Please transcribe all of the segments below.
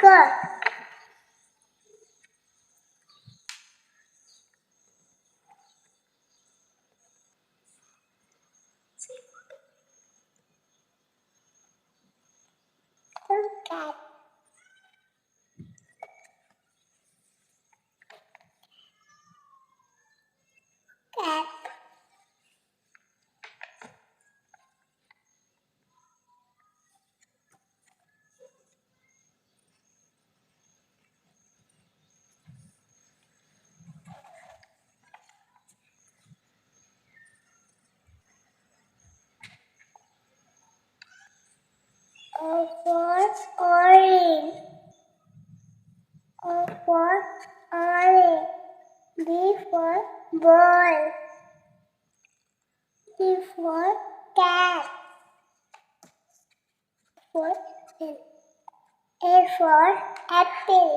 tiger. Cat. Cat. O for orange. O for orange. B for ball. C for cat. For A for apple.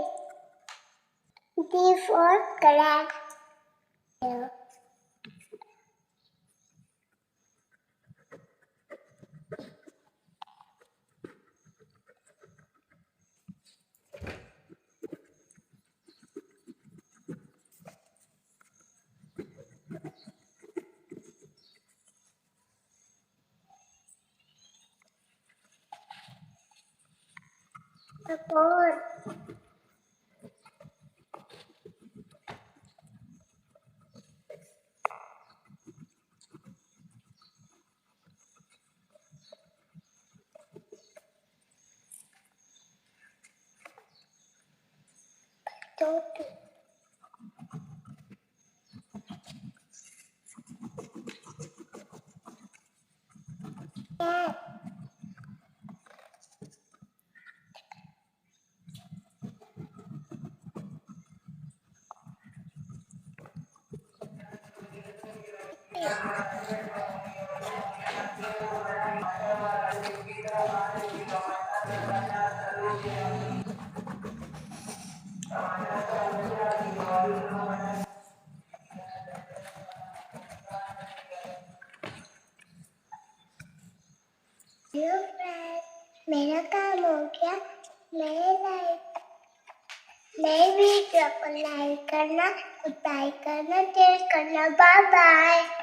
D for crab. A bird. Potato. Cat. Hello friend, मेरा काम हो गया। नई video को like करना, subscribe करना, share करना। Bye bye.